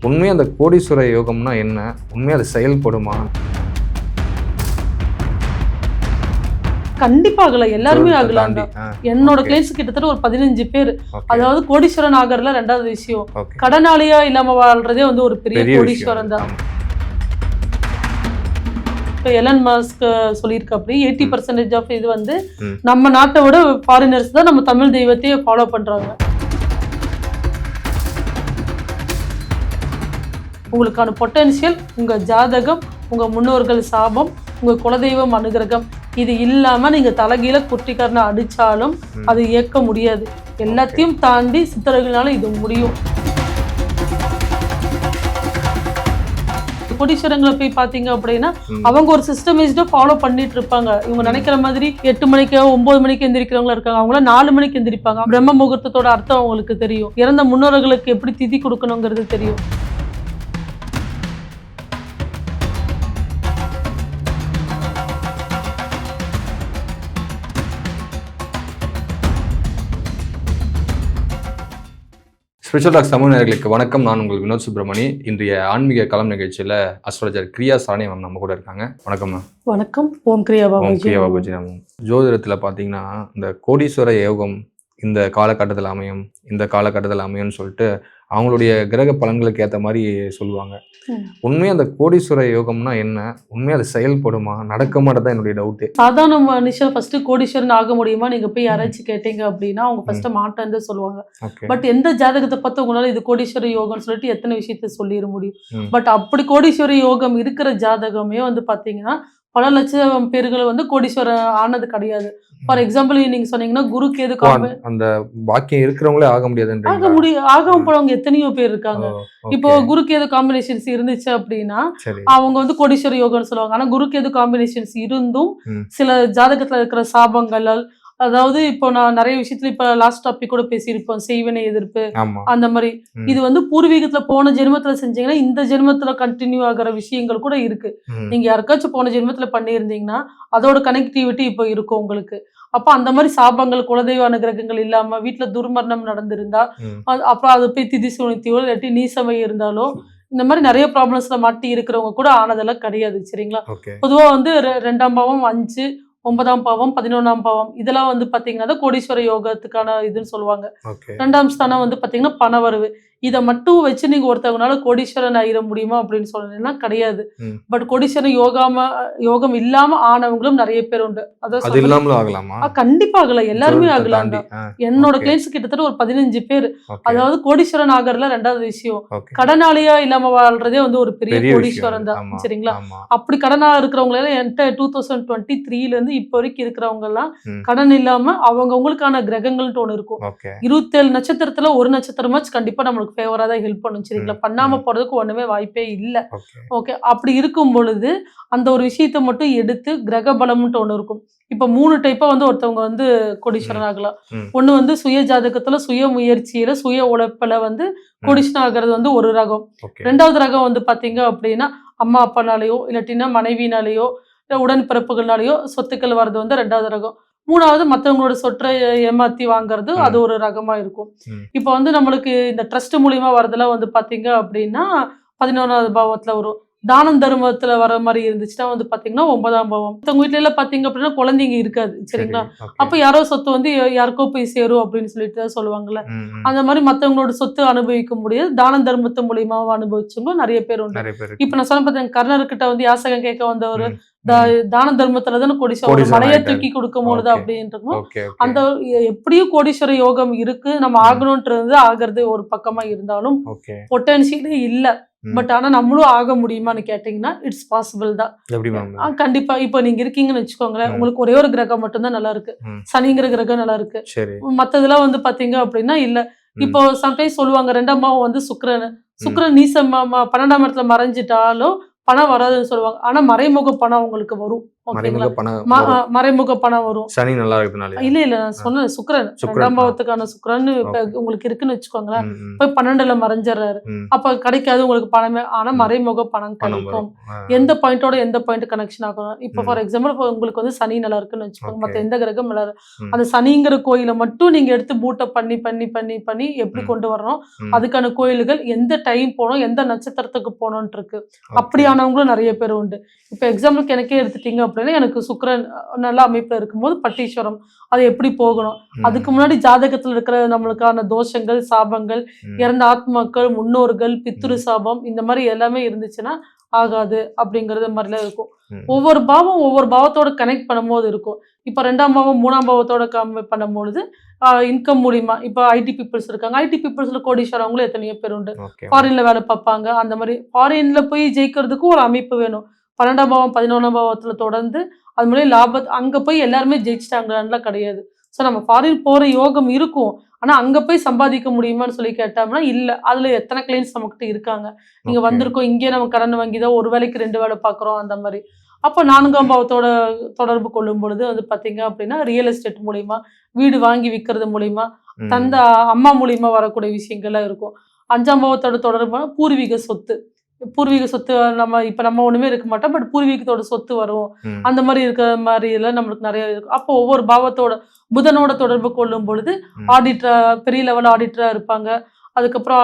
உண்மையா அந்த கோடீஸ்வர யோகம்னா என்ன? உண்மையா அது செயல்படுமா? கண்டிப்பா ஆகல, எல்லாருமே ஆகலாம். என்னோட கிளைண்ட்ஸ் கிட்டத்தட்ட ஒரு 15 பேர். அதாவது கோடீஸ்வரன் ஆகறதுல ரெண்டாவது விஷயம், கடனாளியா இல்லாம வாழ்றதே வந்து ஒரு பெரிய கோடீஸ்வரன் தான். எலன் மஸ்க் சொல்லியிருக்காப்படி 80% ஆஃப் இது வந்து நம்ம நாட்டை விட ஃபாரினர்ஸ் தான் நம்ம தமிழ் தெய்வத்தையே ஃபாலோ பண்றாங்க. உங்களுக்கான பொட்டன்ஷியல், உங்க ஜாதகம், உங்க முன்னோர்கள் சாபம், உங்க குலதெய்வம் அனுகிரகம், இது இல்லாம நீங்க தலைகீழ குட்டிக்காரனை அடிச்சாலும் அது இயக்க முடியாது. எல்லாத்தையும் தாண்டி சித்தர்களால இது முடியும். கோடீஸ்வரங்களை போய் பாத்தீங்க அப்படின்னா அவங்க ஒரு சிஸ்டமைஸ்டா ஃபாலோ பண்ணிட்டு இருப்பாங்க. இவங்க நினைக்கிற மாதிரி 8 மணிக்கு 9 மணிக்கு எந்திரிக்கிறவங்களா இருக்காங்க. அவங்கள 4 மணிக்கு எந்திரிப்பாங்க. பிரம்ம முகூர்த்தத்தோட அர்த்தம் அவங்களுக்கு தெரியும். இறந்த முன்னோர்களுக்கு எப்படி திதி கொடுக்கணுங்கிறது தெரியும். ஸ்பிரிச்சுவல் டாக் சமூக நேயர்களுக்கு வணக்கம். நான் உங்கள் வினோத் சுப்ரமணி. இன்றைய ஆன்மீக களம் நிகழ்ச்சியில் அஸ்ட்ராலஜர் கிரியா சாரணி மேம் நம்ம கூட இருக்காங்க. வணக்கம் மேம். வணக்கம். ஓம் கிரியா பாபாஜி. மேம், ஜோதிடத்தில் பார்த்தீங்கன்னா இந்த கோடீஸ்வர யோகம் இந்த காலகட்டத்தில் அமையும், இந்த காலகட்டத்தில் அமையும்னு சொல்லிட்டு அவங்களுடைய கிரக பலன்களுக்கு ஏற்ற மாதிரி சொல்லுவாங்க. உண்மையா அந்த கோடீஸ்வர யோகம்னா என்ன? உண்மையா அது செயல்படுமா? நடக்க மாட்டேதான் என்னுடைய டவுட்டு. சாதாரண மனுஷன் ஃபர்ஸ்ட் கோடீஸ்வரன் ஆக முடியுமா நீங்க போய் யாராச்சும் கேட்டீங்க அப்படின்னா அவங்க ஃபர்ஸ்ட் மாட்டேன்னு சொல்லுவாங்க. பட் எந்த ஜாதகத்தை பார்த்து உங்களால இது கோடீஸ்வர யோகம்னு சொல்லிட்டு எத்தனை விஷயத்த சொல்லிட முடியும்? பட் அப்படி கோடீஸ்வர யோகம் இருக்கிற ஜாதகமே வந்து பாத்தீங்கன்னா பல லட்சம் பேர்களை வந்து கோடீஸ்வரன் ஆனது கிடையாது. ஃபார் எக்ஸாம்பிள் நீங்க சொன்னீங்கன்னா குரு கேது அந்த பாக்கியம் இருக்கிறவங்களே ஆக முடியாது, ஆகாம போனவங்க எத்தனையோ பேர் இருக்காங்க. இப்போ குரு கேது காம்பினேஷன்ஸ் இருந்துச்சு அப்படின்னா அவங்க வந்து கோடீஸ்வர யோகம்னு சொல்லுவாங்க. ஆனா குரு கேது காம்பினேஷன்ஸ் இருந்தும் சில ஜாதகத்துல இருக்கிற சாபங்கள், அதாவது இப்போ நான் நிறைய விஷயத்துல இப்ப லாஸ்ட் டாபிக் கூட பேசியிருப்போம், செய்வினை எதிர்ப்பு அந்த மாதிரி. இது வந்து பூர்வீகத்துல போன ஜென்மத்துல செஞ்சீங்கன்னா இந்த ஜென்மத்துல கண்டினியூ ஆகிற விஷயங்கள் கூட இருக்கு. நீங்க யாருக்காச்சும் போன ஜென்மத்துல பண்ணியிருந்தீங்கன்னா அதோட கனெக்டிவிட்டி இப்போ இருக்கும் உங்களுக்கு. அப்ப அந்த மாதிரி சாபங்கள், குலதெய்வ அனுகிரகங்கள் இல்லாம வீட்டுல துர்மரணம் நடந்திருந்தா அப்புறம் அதை போய் திதி சுனித்தியோ இல்லாட்டி நீசமை இருந்தாலோ இந்த மாதிரி நிறைய ப்ராப்ளம்ஸ்ல மாட்டி இருக்கிறவங்க கூட ஆனதெல்லாம் கிடையாது. சரிங்களா? பொதுவா வந்து 2ஆம் பாவம், 5, 9ஆம் பாவம், 11ஆம் பாவம் இதெல்லாம் வந்து பாத்தீங்கன்னா கோடீஸ்வர யோகத்துக்கான இதுன்னு சொல்லுவாங்க. 2ஆம் ஸ்தானம் வந்து பாத்தீங்கன்னா பணவரவு. இதை மட்டும் வச்சு நீங்க ஒருத்தவங்களால கோடீஸ்வரன் ஆயிட முடியுமா அப்படின்னு சொன்னீங்கன்னா கிடையாது. பட் கோடீஸ்வரன் யோகம் இல்லாம ஆனவங்களும் நிறைய பேர் உண்டு. கண்டிப்பா ஆகலாம், எல்லாருமே ஆகலாம். என்னோட கிளைண்ட்ஸ் கிட்டத்தட்ட ஒரு 15 பேர். அதாவது கோடீஸ்வரன் ஆகறதுல ரெண்டாவது விஷயம், கடனாளியா இல்லாம வாழ்றதே வந்து ஒரு பெரிய கோடீஸ்வரன் தான். சரிங்களா? அப்படி கடனா இருக்கிறவங்க எல்லாம் என்கிட்ட 2023ல இருந்து இப்ப வரைக்கும் இருக்கிறவங்க எல்லாம் கடன் இல்லாம அவங்களுக்கான கிரகங்கள்னு ஒண்ணு இருக்கும். 27 நட்சத்திரத்துல ஒரு நட்சத்திரமாச்சு கண்டிப்பா நம்மளுக்கு ஃபேவரா தான் ஹெல்ப் பண்ணும். சரிங்களா? பண்ணாம போறதுக்கு ஒண்ணுமே வாய்ப்பே இல்லை. ஓகே, அப்படி இருக்கும் பொழுது அந்த ஒரு விஷயத்த மட்டும் எடுத்து கிரக பலம்னு ஒண்ணு இருக்கும். இப்ப 3 டைப்பா வந்து ஒருத்தவங்க வந்து கோடீஸ்வரன் ஆகலாம். ஒண்ணு வந்து சுய ஜாதகத்துல சுய முயற்சியில சுய உழைப்புல வந்து கோடீஸ்வரன் ஆகிறது வந்து ஒரு ரகம். 2வது ரகம் வந்து பாத்தீங்க அப்படின்னா அம்மா அப்பானாலேயோ இல்லாட்டினா மனைவினாலேயோ உடன்பிறப்புகள்னாலேயோ சொத்துக்கள் வர்றது வந்து 2வது ரகம். 3வது மற்றவங்களோட சொற்றை ஏமாத்தி வாங்குறது, அது ஒரு ரகமா இருக்கும். இப்போ வந்து நம்மளுக்கு இந்த ட்ரஸ்ட் மூலியமா வரதெல்லாம் வந்து பாத்தீங்க அப்படின்னா 11வது பாவத்துல வரும். தானம் தர்மத்துல வர மாதிரி இருந்துச்சுன்னா வந்து பாத்தீங்கன்னா 9ஆம் பாவம். உங்க வீட்டுல எல்லாம் பாத்தீங்க அப்படின்னா குழந்தைங்க இருக்காது. சரிங்களா? அப்ப யாரோ சொத்து வந்து யாருக்கோ போய் சேரும் அப்படின்னு சொல்லிட்டு சொல்லுவாங்கல்ல. அந்த மாதிரி மத்தவங்களோட சொத்து அனுபவிக்க முடியாது, தான தர்மத்து மூலியமா அனுபவிச்சவங்க நிறைய பேர் உண்டு. இப்ப நான் சொன்ன பார்த்தேன், கர்ணர்கிட்ட வந்து யாசகம் கேட்க வந்தவர் தான தர்மத்துலதானே கோடீஸ்வரன் மலையை தூக்கி கொடுக்கும் பொழுது அப்படின்றதும் அந்த எப்படியும் கோடீஸ்வர யோகம் இருக்கு. நம்ம ஆகணும்ன்றது ஆகிறது ஒரு பக்கமா இருந்தாலும் பொட்டன்ஷியலே இல்ல. பட் ஆனா நம்மளும் ஆக முடியுமான்னு கேட்டீங்கன்னா இட்ஸ் பாசிபிள் தான். கண்டிப்பா. இப்ப நீங்க இருக்கீங்கன்னு வச்சுக்கோங்களேன், உங்களுக்கு ஒரே ஒரு கிரகம் மட்டும்தான் நல்லா இருக்கு, சனிங்கிற கிரகம் நல்லா இருக்கு. மத்ததெல்லாம் வந்து பாத்தீங்க அப்படின்னா இல்ல. இப்போ சம்டைம்ஸ் சொல்லுவாங்க 2ஆம் பாவம் வந்து சுக்கிரன் நீசம் 12ஆம் இடத்துல மறைஞ்சிட்டாலும் பணம் வராதுன்னு சொல்லுவாங்க. ஆனா மறைமுக பணம் உங்களுக்கு வரும். ஓகேங்களா? மறைமுக பணம் மறைமுக பணம் வரும். சனி நல்லா இருக்கிறதுனால இல்ல நான் சொன்னேன் சுக்கிரன் 2ஆம் பாவத்துக்கான சுக்கிரன் இப்ப உங்களுக்கு இருக்குன்னு வச்சுக்கோங்களேன். போய் 12ல மறைஞ்சிடறாரு. அப்ப கிடைக்காது உங்களுக்கு பணமே. ஆனா மறைமுக பணம் கிடைக்கும். எந்த பாயிண்டோட எந்த பாயிண்ட் கனெக்ஷன் ஆகும். இப்ப ஃபார் எக்ஸாம்பிள் உங்களுக்கு வந்து சனி நல்லா இருக்குன்னு வச்சுக்கோங்க. மத்த எந்த கிரகம் நல்லா அந்த சனிங்கிற கோயிலை மட்டும் நீங்க எடுத்து பூட்டப் பண்ணி பண்ணி பண்ணி பண்ணி எப்படி கொண்டு வரணும், அதுக்கான கோயில்கள் எந்த டைம் போகணும், எந்த நட்சத்திரத்துக்கு போகணும்னு இருக்கு. அப்படியானவங்களும் நிறைய பேர் உண்டு. இப்ப எக்ஸாம்பிளுக்கு எனக்கே எடுத்துட்டீங்க அப்படின்னா, எனக்கு சுக்கிரன் நல்ல அமைப்புல இருக்கும்போது பட்டீஸ்வரம் அது எப்படி போகணும், அதுக்கு முன்னாடி ஜாதகத்துல இருக்கிற நம்மளுக்கான தோஷங்கள், சாபங்கள், இறந்த ஆத்மாக்கள், முன்னோர்கள், பித்ரு சாபம் இந்த மாதிரி எல்லாமே இருந்துச்சுன்னா ஆகாது அப்படிங்கறது மாதிரிலாம் இருக்கும். ஒவ்வொரு பாவம் ஒவ்வொரு பாவத்தோட கனெக்ட் பண்ணும்போது இருக்கும். இப்ப 2ஆம் பாவம் 3ஆம் பாவத்தோட பண்ணும்போது இன்கம் மூலியமா இப்ப ஐடி பீப்புள்ஸ் இருக்காங்க. ஐடி பீப்புள்ஸ்ல கோடீஸ்வரவங்களும் எத்தனையோ பேர் உண்டு. ஃபாரின்ல வேலை பார்ப்பாங்க. அந்த மாதிரி ஃபாரின்ல போய் ஜெயிக்கிறதுக்கும் ஒரு அமைப்பு வேணும். 12ஆம் பாவம் 11ஆம் பாவத்துல தொடர்ந்து அது மாதிரி அங்க போய் எல்லாருமே ஜெயிச்சிட்டாங்கலாம் கிடையாது. ஸோ நம்ம ஃபாரின் போற யோகம் இருக்கும். ஆனா அங்க போய் சம்பாதிக்க முடியுமான்னு சொல்லி கேட்டோம்னா இல்ல. அதுல எத்தனை கிளைண்ட்ஸ் நம்மகிட்ட இருக்காங்க. நீங்க வந்திருக்கோம் இங்கே நம்ம கடன் வாங்கி தான் ஒரு வேலைக்கு 2 வேலை பார்க்குறோம் அந்த மாதிரி. அப்போ 4ஆம் பாவத்தோட தொடர்பு கொள்ளும் பொழுது வந்து பாத்தீங்க அப்படின்னா ரியல் எஸ்டேட் மூலியமா வீடு வாங்கி விற்கிறது மூலியமா தந்த அம்மா மூலியமா வரக்கூடிய விஷயங்கள்லாம் இருக்கும். 5ஆம் பாவத்தோட தொடர்பான பூர்வீக சொத்து. பூர்வீக சொத்து நம்ம ஒண்ணுமே இருக்க மாட்டோம். பட் பூர்வீகத்தோட சொத்து வரும். அந்த மாதிரி இருக்கிற மாதிரி எல்லாம் நம்மளுக்கு நிறைய இருக்கும். அப்போ ஒவ்வொரு பாவத்தோட புதனோட தொடர்பு கொள்ளும் பொழுது ஆடிட்டரா பெரிய லெவல் ஆடிட்டரா இருப்பாங்க. அதுக்கப்புறம்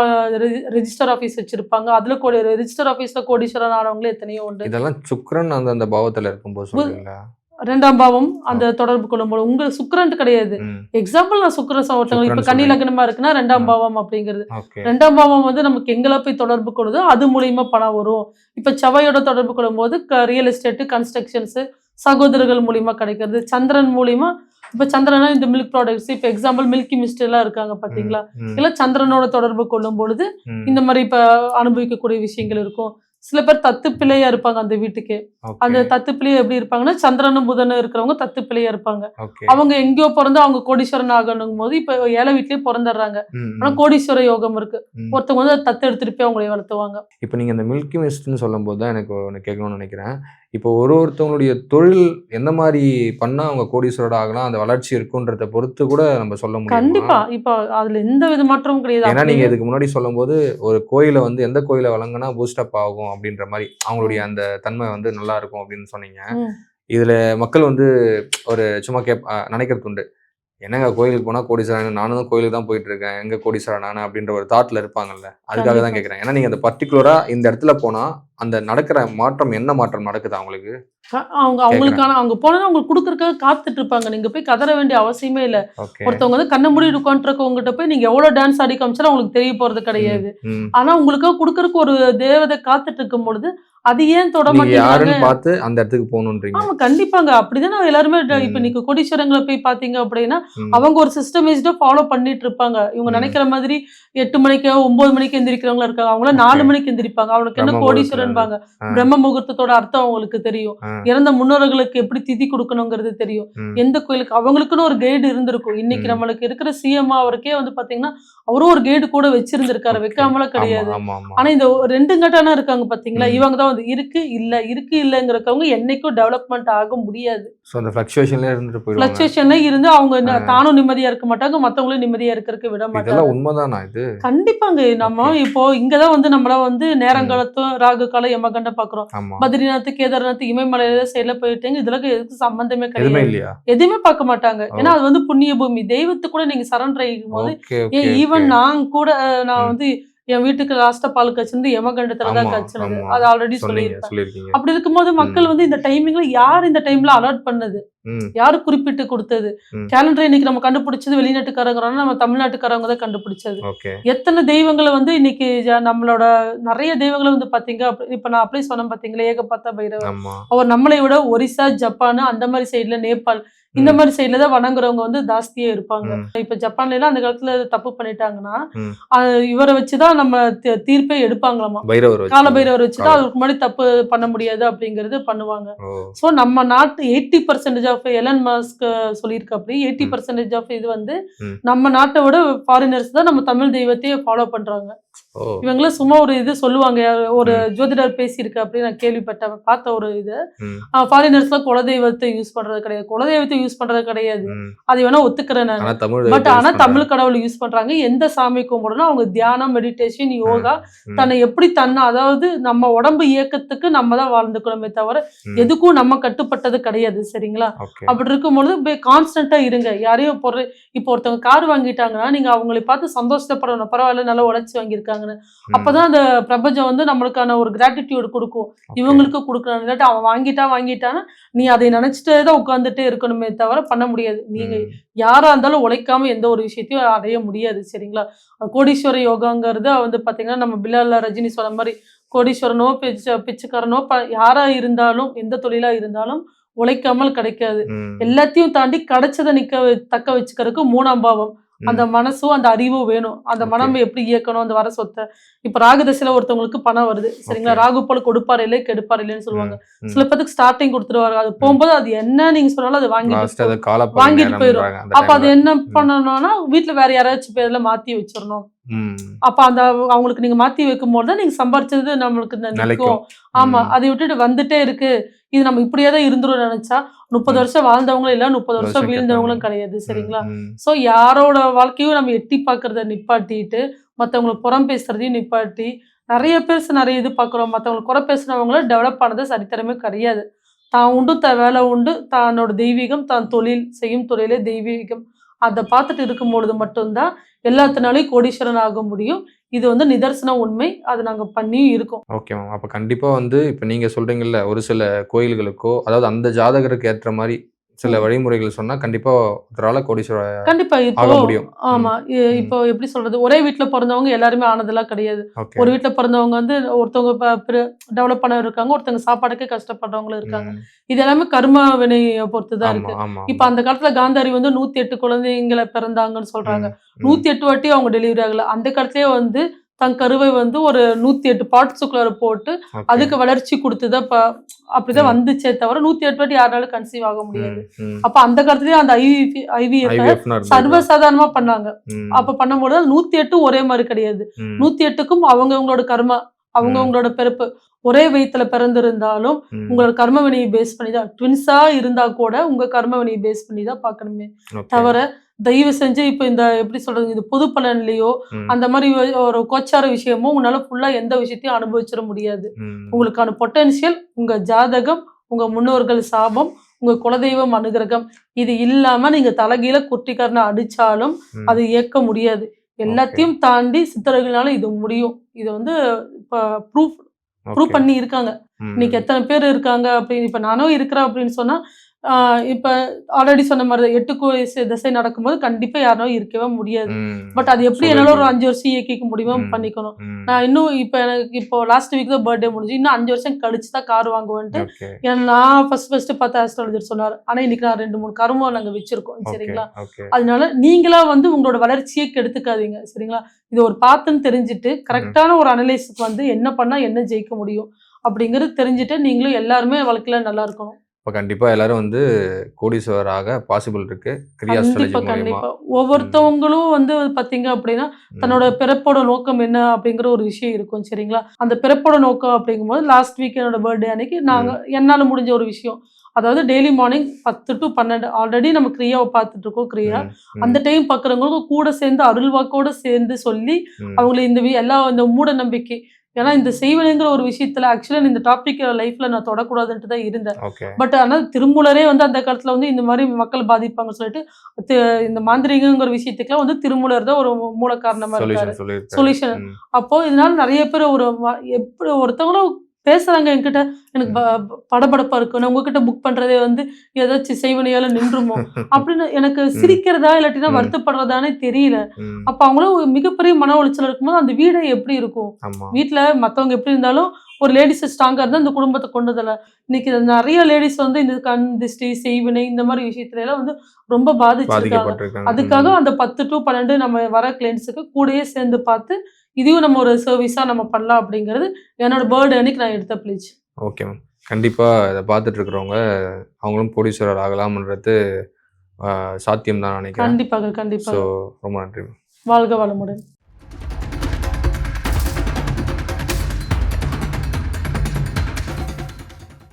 ரெஜிஸ்டர் ஆஃபீஸ் வச்சிருப்பாங்க. அதுல ரெஜிஸ்டர் ஆஃபீஸ்ல கோடீஸ்வரன் ஆனவங்களே எத்தனையோ உண்டு. இதெல்லாம் சுக்கிரன் அந்த பாவத்துல இருக்கும்போது சொல்றீங்களா? 2ஆம் பாவம் அந்த தொடர்பு கொள்ளும்போது உங்க சுக்கிரன் கிடையாது. எக்ஸாம்பிள் நான் சுக்கிரன் ஒருத்தவங்க இப்ப கன்னி லக்னமா இருக்குன்னா 2ஆம் பாவம் அப்படிங்கிறது. 2ஆம் பாவம் வந்து நமக்கு எங்களை போய் தொடர்பு கொள்ளுதோ அது மூலியமா பணம் வரும். இப்ப செவ்வாயோட தொடர்பு கொள்ளும் போது ரியல் எஸ்டேட், கன்ஸ்ட்ரக்ஷன்ஸ், சகோதரர்கள் மூலியமா கிடைக்கிறது. சந்திரன் மூலியமா இப்ப சந்திரனா இந்த மில்க் ப்ராடக்ட்ஸ் இப்ப எக்ஸாம்பிள் மில்கி மிஸ்ட் எல்லாம் இருக்காங்க பாத்தீங்களா, இல்ல சந்திரனோட தொடர்பு கொள்ளும் பொழுது இந்த மாதிரி இப்ப அனுபவிக்கக்கூடிய விஷயங்கள் இருக்கும். சில பேர் தத்து பிள்ளையா இருப்பாங்க அந்த வீட்டுக்கு. அந்த தத்து பிள்ளையா எப்படி இருப்பாங்கன்னா சந்திரனும் புதனும் இருக்கிறவங்க தத்து பிள்ளையா இருப்பாங்க. அவங்க எங்கேயோ பிறந்து அவங்க கோடீஸ்வரன் ஆகணும் போது இப்ப ஏழை வீட்லயே பிறந்துடுறாங்க. ஆனா கோடீஸ்வர யோகம் இருக்கு. ஒருத்தவங்க வந்து தத்து எடுத்துட்டு போய் அவங்களை வளர்த்துவாங்க. இப்ப நீங்க இந்த மில்கி மிஸ்ட்னு சொல்லும் போதுதான் எனக்கு ஒன்று கேட்கணும்னு நினைக்கிறேன். இப்போ ஒருத்தவங்களுடைய தொழில் எந்த மாதிரி பண்ணா அவங்க கோடீஸ்வரர் ஆகலாம், அந்த வளர்ச்சி இருக்குன்றத பொறுத்து கூட நம்ம சொல்ல முடியும். கண்டிப்பா. இப்ப அதுல எந்த வித மாற்றமும் கிடையாது. ஏன்னா நீங்க இதுக்கு முன்னாடி சொல்லும் போது ஒரு கோயிலை வந்து எந்த கோயிலை வழங்கினா பூஸ்டப் ஆகும் அப்படின்ற மாதிரி அவங்களுடைய அந்த தன்மை வந்து நல்லா இருக்கும் அப்படின்னு சொன்னீங்க. இதுல மக்கள் வந்து ஒரு சும்மா நினைக்கிறது உண்டு, என்னங்க கோயிலுக்கு போனா கோடீஸ்வரன், நானும் தான் கோயிலுக்கு தான் போயிட்டு இருக்கேன், எங்க கோடீஸ்வரன் நானு அப்படின்ற ஒரு தாட்ல இருப்பாங்கல்ல. அதுக்காக தான் கேட்கறேன். ஏன்னா நீங்க அந்த பர்டிகுலரா இந்த இடத்துல போனா அந்த நடக்கிற மாற்றம் என்ன மாற்றம் நடக்குது அவங்களுக்கு? அவங்களுக்கான அவங்க போனா அவங்களுக்கு கொடுக்கறதுக்காக காத்துட்டு இருப்பாங்க. நீங்க போய் கதற வேண்டிய அவசியமே இல்ல. ஒருத்தவங்க வந்து கண்ண மூடி உட்காந்துருக்கவங்ககிட்ட போய் நீங்க எவ்வளவு டான்ஸ் ஆடி காமிச்சாலும் அவங்களுக்கு தெரிய போறது கிடையாது. ஆனா உங்களுக்காக கொடுக்கறதுக்கு ஒரு தேவதை காத்துட்டு இருக்கும் பொழுது அது ஏன் தொட மாட்டேங்கிறாங்க பார்த்து அந்த இடத்துக்கு போகணும்ன்றீங்க. ஆமா கண்டிப்பாங்க. அப்படிதான் எல்லாருமே இப்ப நீங்க கோடீஸ்வரங்களை போய் பாத்தீங்க அப்படின்னா அவங்க ஒரு சிஸ்டமைஸ்டா ஃபாலோ பண்ணிட்டு இருப்பாங்க. இவங்க நினைக்கிற மாதிரி 8 மணிக்கு 9 மணிக்கு எந்திரிக்கிறவங்க இருக்காங்க. அவங்கள 4 மணிக்கு எந்திரிப்பாங்க. அவங்களுக்கு என்ன கோடீஸ்வரன் பாங்க. பிரம்ம முகூர்த்தத்தோட அர்த்தம் அவங்களுக்கு தெரியும். இறந்த முன்னோர்களுக்கு எப்படி திதி கொடுக்கணுங்கிறது தெரியும். எந்த கோயிலுக்கு அவங்களுக்குன்னு ஒரு கைடு இருந்திருக்கும். இன்னைக்கு நம்மளுக்கு இருக்கிற சிஎம் அவருக்கே வந்து பாத்தீங்கன்னா அவரும் ஒரு கைடு கூட வச்சிருந்திருக்காரு. வைக்காமல கிடையாது. ஆனா இந்த 2 கட்டானா இருக்காங்க பாத்தீங்களா, இவங்க தான் வந்து இருக்கு இல்ல இருக்கு இல்லங்கிறவங்க என்னைக்கும் டெவலப்மெண்ட் ஆக முடியாது. ஃப்ளக்சுவேஷன்ல இருந்து அவங்க தானும் நிம்மதியா இருக்க மாட்டாங்க, மத்தவங்களும் நிம்மதியா இருக்கிறதுக்கு விட மாட்டாங்க. இதெல்லாம் உண்மைதானா இது? கண்டிப்பாங்க. நம்ம இப்போ இங்கதான் வந்து நம்மள வந்து நேரங்காலத்தும் ராகு காலம் யமகண்டம் பாக்குறோம். பத்ரிநாத், கேதார்நாத், இமயமலையில சைட்ல போயிட்டீங்க, இதுல எதுக்கு சம்பந்தமே கிடையாது. எதுவுமே பார்க்க மாட்டாங்க. ஏன்னா அது வந்து புண்ணிய பூமி. தெய்வத்துக்கு கூட நீங்க சரண்டர் ஆகும் போது ஈவன் நான் வந்து என் வீட்டுக்கு லாஸ்டா பால் கச்சிருந்து யமகண்டத்துலதான் கச்சினது. அது ஆல்ரெடி சொல்லியிருக்கேன். அப்படி இருக்கும்போது மக்கள் வந்து இந்த டைமிங்ல யார் இந்த டைம்ல அலர்ட் பண்ணது, யாரு குறிப்பிட்டு கொடுத்தது? கேலண்டர் இன்னைக்கு நம்ம கண்டுபிடிச்சது வெளிநாட்டுக்காரங்க, நம்ம தமிழ்நாட்டுக்காரங்க தான் கண்டுபிடிச்சது. எத்தனை தெய்வங்களை வந்து இன்னைக்கு நம்மளோட நிறைய தெய்வங்களை வந்து பாத்தீங்க. இப்ப நான் அப்ளை சொன்னேன் பாத்தீங்களா, ஏகபத்த பைரவர். அவர் நம்மளை விட ஒரிசா, ஜப்பான், அந்த மாதிரி சைட்ல நேபாள் இந்த மாதிரி சைட்ல தான் வணங்குறவங்க வந்து ஜாஸ்தியே இருப்பாங்க. இப்ப ஜப்பான்ல எல்லாம் அந்த காலத்துல தப்பு பண்ணிட்டாங்கன்னா இவரை வச்சுதான் நம்ம தீர்ப்பே எடுப்பாங்களாமா. கால பைரவர் வச்சுதான் அதுக்கு முன்னாடி தப்பு பண்ண முடியாது அப்படிங்கறது பண்ணுவாங்க. சோ நம்ம நாட்டு 80% ஆஃப் எலன் மஸ்க் சொல்லியிருக்க அப்படி 80% ஆஃப் இது வந்து நம்ம நாட்டை விட ஃபாரினர்ஸ் தான் நம்ம தமிழ் தெய்வத்தையே ஃபாலோ பண்றாங்க. இவங்களும் சும்மா ஒரு இது சொல்லுவாங்க, ஒரு ஜோதிடர் பேசியிருக்கு அப்படின்னு நான் கேள்விப்பட்டேன், பார்த்த ஒரு இது. ஃபாரினர்ஸ்லாம் குலதெய்வத்தை யூஸ் பண்றது கிடையாது, குலதெய்வத்தை யூஸ் பண்றது கிடையாது, அது வேணா ஒத்துக்கிறேன் நான். பட் ஆனா தமிழ் கடவுள் யூஸ் பண்றாங்க. எந்த சாமி கும்பிடணும், அவங்க தியானம், மெடிடேஷன், யோகா, தன்னை எப்படி அதாவது நம்ம உடம்பு இயக்கத்துக்கு நம்ம தான் வாழ்ந்துக்கணுமே தவிர எதுக்கும் நம்ம கட்டுப்பட்டது கிடையாது. சரிங்களா? அப்படி இருக்கும்பொழுது கான்ஸ்டன்டா இருங்க. யாரையும் இப்போ ஒருத்தவங்க கார் வாங்கிட்டாங்கன்னா நீங்க அவங்களை பார்த்து சந்தோஷப்படணும், பரவாயில்ல நல்லா உழைச்சி வாங்கியிருக்காங்க. அப்பதான் அந்த பிரபஞ்சம் வந்து நம்மளுக்கான ஒரு கிராட்டிடியூட் கொடுக்கும், இவங்களுக்கு கொடுக்கணும். இல்லாட்டி அவன் வாங்கிட்டானா நீ அதை நினைச்சிட்டே தான் உட்கார்ந்துட்டே இருக்கணுமே தவிர பண்ண முடியாது. நீங்க யாரா இருந்தாலும் உழைக்காம எந்த ஒரு விஷயத்தையும் அடைய முடியாது. சரிங்களா? கோடீஸ்வர யோகாங்கிறது வந்து பாத்தீங்கன்னா நம்ம பிலால் ரஜினி சொன்ன மாதிரி கோடீஸ்வரனோ பிச்சைக்காரனோ யாரா இருந்தாலும் எந்த தொழிலா இருந்தாலும் உழைக்காமல் கிடைக்காது. எல்லாத்தையும் தாண்டி கிடைச்சதை தக்க வச்சுக்கிறதுக்கு 3ஆம் பாவம், அந்த மனசும் அந்த அறிவும் வேணும். அந்த மனம் எப்படி இயக்கணும், அந்த வர சொத்தை. இப்ப ராகு தசையில ஒருத்தவங்களுக்கு பணம் வருது. சரிங்களா? ராகு போல கொடுப்பார் இல்லை கெடுப்பார் இல்லைன்னு சொல்லுவாங்க. சில பேருக்கு ஸ்டார்டிங் கொடுத்துருவாரு, அது போகும்போது அது என்ன நீங்க சொன்னாலும் அது வாங்கிட்டு போயிடும். அப்ப அது என்ன பண்ணணும்னா வீட்டுல வேற யாராச்சும் பேர்ல மாத்தி வச்சிடணும். அப்ப அந்த அவங்களுக்கு நீங்க மாத்தி வைக்கும் போதுதான் நீங்க சம்பாரிச்சது நம்மளுக்கு நினைக்கும். ஆமா, அதை விட்டுட்டு வந்துட்டே இருக்கு, இது நம்ம இப்படியேதான் இருந்துரும் நினைச்சா 30 வருஷம் வாழ்ந்தவங்களும் இல்ல, 30 வருஷம் வீழ்ந்தவங்களும் கிடையாது. சரிங்களா? சோ யாரோட வாழ்க்கையும் நம்ம எட்டி பாக்குறத நிப்பாட்டிட்டு மத்தவங்களுக்கு புறம் பேசுறதையும் நிப்பாட்டி, நிறைய பேர் நிறைய இது பாக்குறோம், மத்தவங்களுக்கு குறை பேசுனவங்களும் டெவலப் ஆனது சரித்திரமே கிடையாது. தான் உண்டு, வேலை உண்டு, தன்னோட தெய்வீகம், தான் செய்யும் தொழிலே தெய்வீகம், அதை பார்த்துட்டு இருக்கும் பொழுது மட்டும்தான் எல்லாத்தினாலையும் கோடீஸ்வரன் ஆக முடியும். இது வந்து நிதர்சன உண்மை, அது நாங்க பண்ணியும் இருக்கோம். Okay ma'am. அப்ப கண்டிப்பா வந்து இப்ப நீங்க சொல்றீங்கல்ல, ஒரு சில கோயில்களுக்கோ அதாவது அந்த ஜாதகருக்கு ஏற்ற மாதிரி சில வழிமுறைகள் சொன்னா கண்டிப்பா ஒருத்தரால கோடீஸ்வரர் கண்டிப்பா ஆக முடியும். ஆமா, இப்போ எப்படி சொல்றது, ஒரே வீட்டுல பிறந்தவங்க எல்லாருமே ஆனதெல்லாம் கிடையாது. ஒரு வீட்டுல பிறந்தவங்க வந்து ஒருத்தவங்க டெவலப் பண்ண இருக்காங்க, ஒருத்தவங்க சாப்பாடுக்கே கஷ்டப்படுறவங்களும் இருக்காங்க. இது எல்லாமே கர்ம வினையை பொறுத்துதான் இருக்கு. இப்ப அந்த காலத்துல காந்தாரி வந்து 108 குழந்தைங்களை பிறந்தாங்கன்னு சொல்றாங்க. 108 வாட்டி அவங்க டெலிவரி ஆகல. அந்த காலத்திலேயே வந்து தன் கருவை வந்து ஒரு 108 பார்ட்ஸுக்குள்ள போட்டு அதுக்கு வளர்ச்சி கொடுத்துதான் அப்படிதான் வந்துச்சே தவிர 108 வாட்டி யாராலும் கன்சீவ் ஆக முடியாது. அப்ப அந்த காலத்துலயே அந்த ஐவிஎஃப் சர்வசாதாரணமா பண்ணாங்க. அப்ப பண்ணும்போது 108 ஒரே மாதிரி கிடையாது. 108க்கும் அவங்கவங்களோட கர்மா, அவங்கவங்களோட பிறப்பு, ஒரே வயிற்றுல பிறந்திருந்தாலும் உங்களோட கர்ம வினையை பேஸ் பண்ணிதான், ட்வின்ஸா இருந்தா கூட உங்க கர்ம வினையை பேஸ் பண்ணிதான் பார்க்கணுமே தவிர தயவு செஞ்சு இப்ப இந்த எப்படி சொல்றது, இது பொது பலன்லயோ அந்த மாதிரி ஒரு கோச்சார விஷயமோ உங்களால ஃபுல்லா எந்த விஷயத்தையும் அனுபவிச்சிட முடியாது. உங்களுக்கான பொட்டன்ஷியல் உங்க ஜாதகம், உங்க முன்னோர்கள் சாபம், உங்க குலதெய்வம் அனுகிரகம், இது இல்லாம நீங்க தலைகீழ குட்டிக்காரனை அடிச்சாலும் அது இயக்க முடியாது. எல்லாத்தையும் தாண்டி சித்தர்களால இது முடியும். இது வந்து இப்ப ப்ரூவ் பண்ணி இருக்காங்க. இன்னைக்கு எத்தனை பேர் இருக்காங்க அப்படின்னு, இப்ப நானும் இருக்கிறேன் அப்படின்னு சொன்னா இப்ப ஆல்ரெடி சொன்ன மாதிரி 8 திசை நடக்கும்போது கண்டிப்பா யாரும் இருக்கவே முடியாது. பட் அது எப்படி என்னால ஒரு 5 வருஷம் இயக்கிக்க முடியுமோ பண்ணிக்கணும். நான் இன்னும் இப்ப எனக்கு இப்போ லாஸ்ட் வீக் தான் பர்த்டே முடிஞ்சு, இன்னும் 5 வருஷம் கழிச்சுதான் கார் வாங்குவேன்ட்டு நான் ஃபர்ஸ்ட் பார்த்த ஆஸ்ட்ராலஜர் சொன்னார். ஆனா இன்னைக்கு நான் 2-3 காரும் நாங்க வச்சிருக்கோம். சரிங்களா? அதனால நீங்களா வந்து உங்களோட வளர்ச்சியை கெடுத்துக்காதீங்க. சரிங்களா? இது ஒரு பாத்துன்னு தெரிஞ்சுட்டு கரெக்டான ஒரு அனலைஸுக்கு வந்து என்ன பண்ணா என்ன ஜெயிக்க முடியும் அப்படிங்கறது தெரிஞ்சுட்டு நீங்களும் எல்லாருமே வாழ்க்கையில நல்லா இருக்கணும். இப்போ கண்டிப்பா எல்லாரும் வந்து கோடீஸ்வரராக பாசிபிள் இருக்கு. கண்டிப்பா ஒவ்வொருத்தவங்களும் வந்து பாத்தீங்க அப்படின்னா தன்னோட பிறப்போட நோக்கம் என்ன அப்படிங்கிற ஒரு விஷயம் இருக்கும். சரிங்களா? அந்த பிறப்போட நோக்கம் அப்படிங்கும்போது லாஸ்ட் வீக் என்னோட பர்த்டே அன்னைக்கு நாங்க என்னால முடிஞ்ச ஒரு விஷயம், அதாவது டெய்லி மார்னிங் 10 to 12 ஆல்ரெடி நம்ம கிரியாவை பார்த்துட்டு இருக்கோம். கிரியா அந்த டைம் பாக்குறவங்களுக்கு கூட சேர்ந்து அருள்வாக்கோட சேர்ந்து சொல்லி அவங்களை இந்த மூட நம்பிக்கை, ஏன்னா இந்த செய்வனைங்கிற ஒரு விஷயத்துல ஆக்சுவலா இந்த டாபிக் லைஃப்ல நான் தொடக்கூடாதுன்ட்டு தான் இருந்தேன். பட் ஆனா திருமூலரே வந்து அந்த காலத்துல வந்து இந்த மாதிரி மக்கள் பாதிப்பாங்க சொல்லிட்டு இந்த மாந்திரிகங்கிற விஷயத்துக்குலாம் வந்து திருமூலர் தான் ஒரு மூல காரணமா இருக்காரு, சொல்யூஷன். அப்போ இதனால நிறைய பேர் எப்படி ஒருத்தவங்களும் பேசுறாங்க என்கிட்ட, எனக்கு படபடப்பா இருக்கு, நான் உங்ககிட்ட புக் பண்றதே வந்து ஏதாச்சும் செய்வனையால நின்றுமோ அப்படின்னு எனக்கு சிரிக்கிறதா இல்லாட்டினா வருத்தப்படுறதானே தெரியல. அப்ப அவங்களும் மிகப்பெரிய மன உளைச்சல் இருக்கும்போது அந்த வீடை எப்படி இருக்கும், வீட்டுல மத்தவங்க எப்படி இருந்தாலும் ஒரு லேடிஸ் ஸ்ட்ராங்கா இருந்தா இந்த குடும்பத்தை கொண்டதில்ல. இன்னைக்கு நிறைய லேடிஸ் வந்து இந்த கண் திஷ்டி செய்வினை இந்த மாதிரி விஷயத்துல எல்லாம் வந்து ரொம்ப பாதிச்சிருக்காங்க. அதுக்காக அந்த 10 to 12 நம்ம வர கிளைண்ட்ஸுக்கு கூடயே சேர்ந்து பார்த்து இதையும் நம்ம ஒரு சர்வீஸா நம்ம பண்ணலாம் அப்படிங்கிறது என்னோட பர்த்டே அன்னைக்கு நான் எடுத்த பிளேஜ். Okay ma'am. கண்டிப்பா இதை பார்த்துட்டு இருக்கிறவங்க அவங்களும் கோடீஸ்வரர் ஆகலாம்ன்றது சாத்தியம் தான் நினைக்கிறேன். கண்டிப்பாக. ஸோ ரொம்ப நன்றி. வாழ்க வளமுடன்.